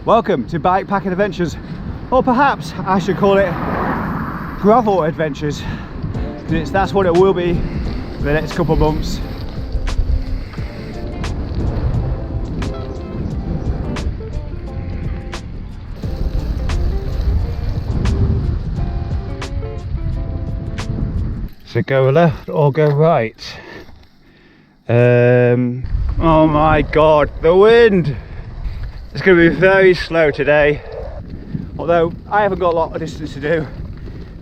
Welcome to Bikepacking Adventures, or perhaps I should call it Gravel Adventures. That's what it will be for the next couple of months. So go left or go right? Oh my god, the wind! It's going to be very slow today, although I haven't got a lot of distance to do.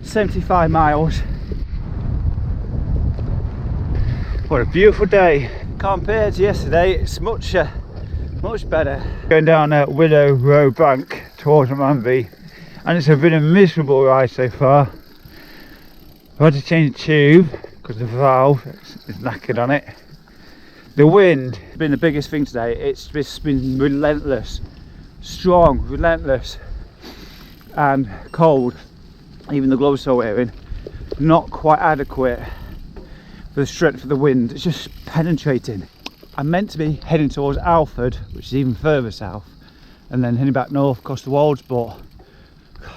75 miles. What a beautiful day. Compared to yesterday, it's much better. Going down Willow Row Bank towards Manby, and it's been a miserable ride so far. I've had to change the tube because the valve is knackered on it. The wind has been the biggest thing today. It's just been relentless, strong, relentless, and cold. Even the gloves I'm wearing, not quite adequate for the strength of the wind. It's just penetrating. I'm meant to be heading towards Alford, which is even further south, and then heading back north across the Wolds, but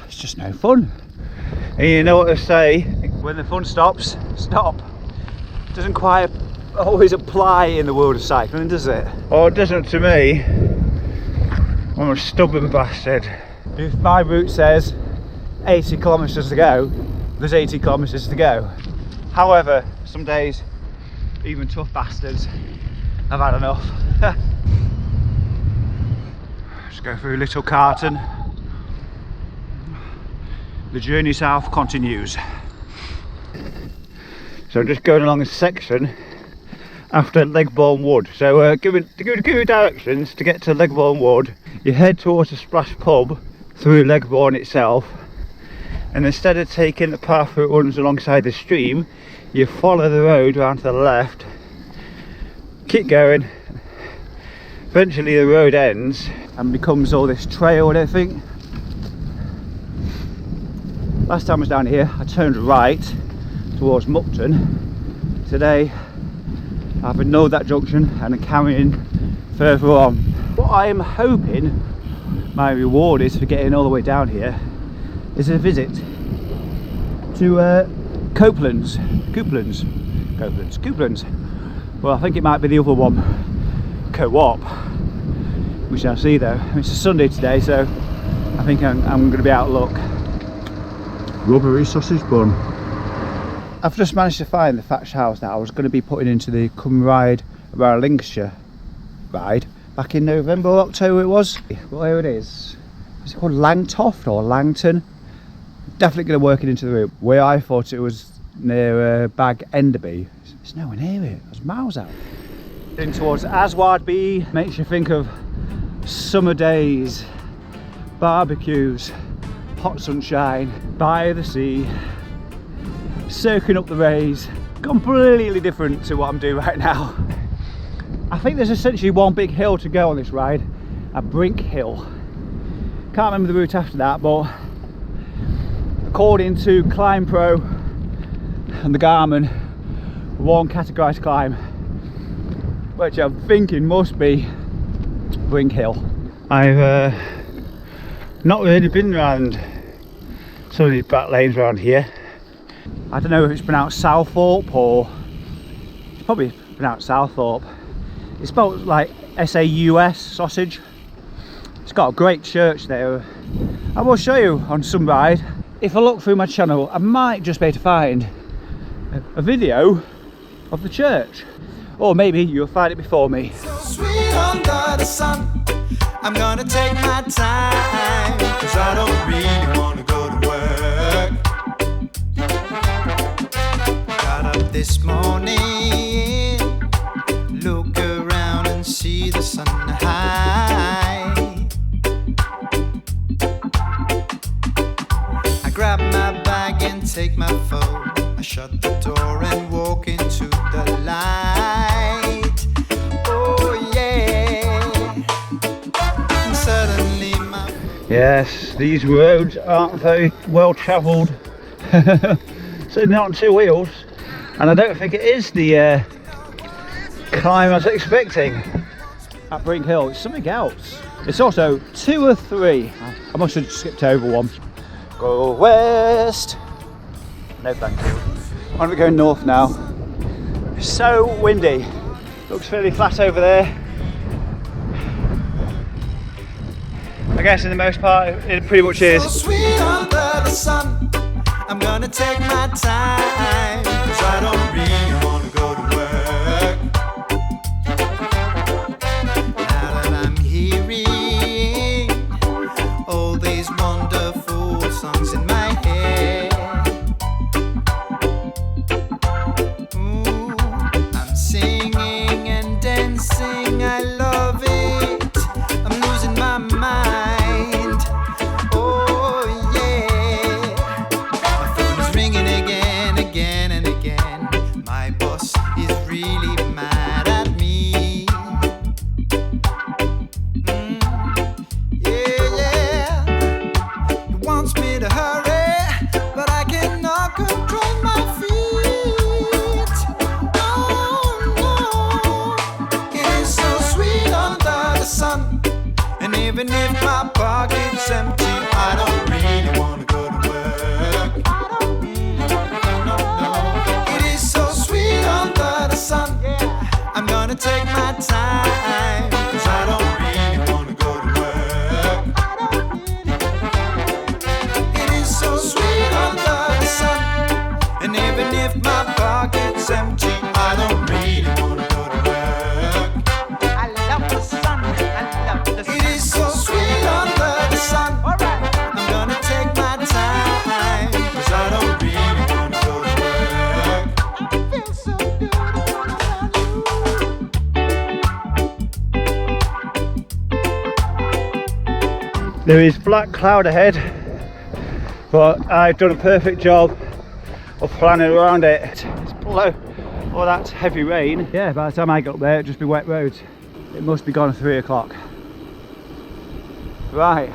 it's just no fun. And you know what they say, when the fun stops, stop. Doesn't quite always apply in the world of cycling, does it? Oh, it doesn't to me. I'm a stubborn bastard. If my route says 80 kilometres to go, there's 80 kilometres to go. However, some days, even tough bastards, I've had enough. Let's go through Little Carton. The journey south continues. So just going along a section after Legbourne Wood. So give you directions to get to Legbourne Wood. You head towards the Splash Pub through Legbourne itself, and instead of taking the path that runs alongside the stream, you follow the road around to the left, keep going. Eventually the road ends and becomes all this trail and everything. Last time I was down here, I turned right towards Mupton. Today I've ignored that junction and I'm carrying further on. What I am hoping my reward is for getting all the way down here is a visit to Copeland's. Well, I think it might be the other one, Co-op. We shall see though. It's a Sunday today, so I think I'm going to be out of luck. Rubbery sausage bun. I've just managed to find the thatched house that I was going to be putting into the Come Ride around Lincolnshire ride back in November or October it was. Well, here it is. Is it called Langtoft or Langton? Definitely going to work it into the route. Where I thought it was near Bag Enderby, it's nowhere near it. It was miles out. In towards Aswardby makes you think of summer days, barbecues, hot sunshine, by the sea, soaking up the rays. Completely different to what I'm doing right now. I think there's essentially one big hill to go on this ride, a Brink Hill. Can't remember the route after that, but according to Climb Pro and the Garmin, one categorised climb, which I'm thinking must be Brink Hill. I've not really been around some of these back lanes around here. I don't know if it's pronounced Souththorpe or it's probably pronounced Souththorpe. It's spelled like S-A-U-S, sausage. It's got a great church there. I will show you on some ride. If I look through my channel, I might just be able to find a video of the church, or maybe you'll find it before me. So sweet under the sun, I'm gonna take my time, 'cause I don't really wanna go to work. Got up this morning, look around and see the sun high. I grab my bag and take my phone. I shut the door and walk into the light. Oh yeah. And suddenly my... Yes, these roads aren't very well travelled. Certainly not on two wheels. And I don't think it is the climb I was expecting. At Brink Hill, it's something else. It's also 2 or 3. I must have skipped over one. Go west. No thank you. I'm gonna be going north now. It's so windy. Looks fairly flat over there. I guess in the most part it pretty much is. So sweet under the sun. I'm gonna take my time, 'cause I don't really wanna go to work. Now that I'm hearing all these wonderful songs in my head, ooh, I'm singing and dancing, I love it, I'm losing my mind, oh yeah. My phone is ringing again, again and again. My boss is really mad at me. Yeah. He wants me to hurry, but I cannot control my feet. Oh no, it is so sweet under the sun. And even if my pocket's empty, I don't really want to go to work. I don't really want to go, no, no. It is so sweet under the sun. I'm gonna take my time, 'cause I don't really want to go to work. It is so sweet under the sun. And even if my pocket's empty, I don't really want to go to work. I love the sun. I love the sun. It is so sweet under the sun. All right. I'm gonna take my time, 'cause I don't really want to go to work. It feels so good around you. There is black cloud ahead, but I've done a perfect job of planning around it. It's below all that heavy rain. Yeah, by the time I got there, it'd just be wet roads. It must be gone at 3 o'clock. Right,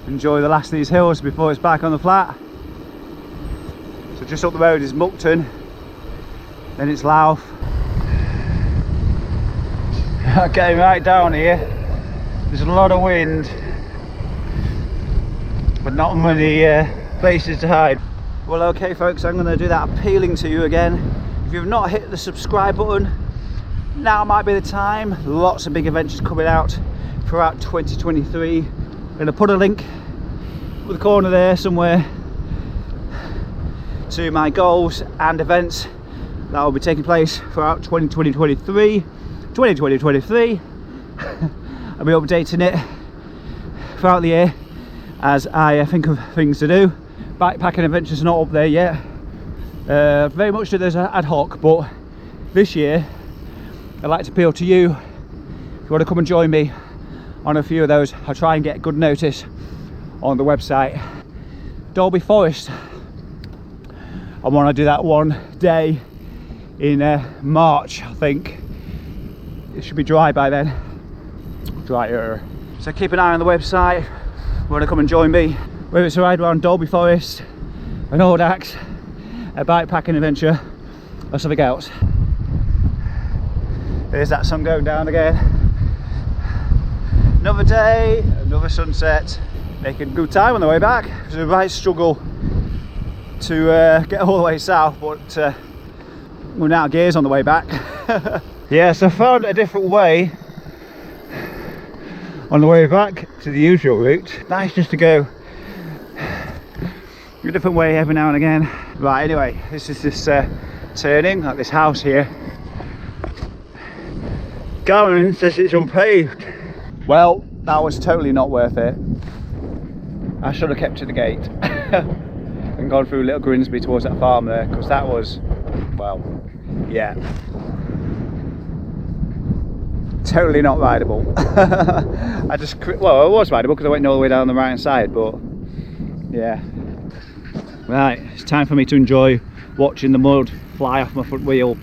enjoy the last of these hills before it's back on the flat. So just up the road is Muckton, then it's Louth. Getting right down here, there's a lot of wind, but not many places to hide. Well, okay folks, I'm going to do that appealing to you again. If you've not hit the subscribe button, now might be the time. Lots of big adventures coming out throughout 2023. I'm going to put a link with the corner there somewhere to my goals and events that will be taking place throughout 2023. I'll be updating it throughout the year as I think of things to do. Bikepacking adventures are not up there yet. Very much do those ad hoc, but this year I'd like to appeal to you. If you want to come and join me on a few of those, I'll try and get good notice on the website. Dolby Forest, I want to do that one day in March, I think. It should be dry by then. Drier. So keep an eye on the website. If you want to come and join me, whether it's a ride around Dolby Forest, an Audax, a bikepacking adventure, or something else. There's that sun going down again. Another day, another sunset. Making good time on the way back. It was a right struggle to get all the way south, but we're out of gears on the way back. Yeah, so I found a different way on the way back to the usual route. Nice just to go a different way every now and again. Right, anyway, this is this turning at this house here. Gavin says it's unpaved. Well, that was totally not worth it. I should have kept to the gate and gone through Little Grimsby towards that farm there, because that was, well, yeah, totally not rideable. Well, it was rideable because I went all the way down the right hand side, but yeah. Right, it's time for me to enjoy watching the mud fly off my front wheel.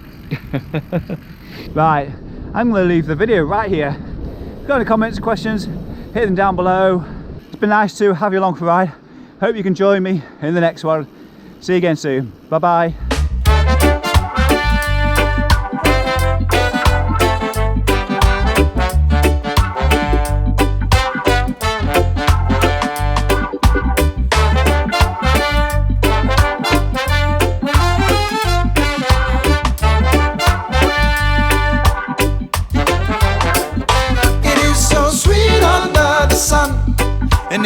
Right, I'm going to leave the video right here. If you've got any comments, questions, hit them down below. It's been nice to have you along for a ride. Hope you can join me in the next one. See you again soon. Bye bye.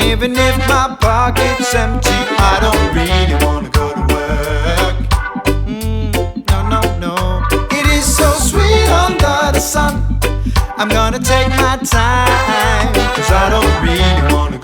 even if my pocket's empty, I don't really wanna go to work. No, no, no. It is so sweet under the sun. I'm gonna take my time, 'cause I don't really wanna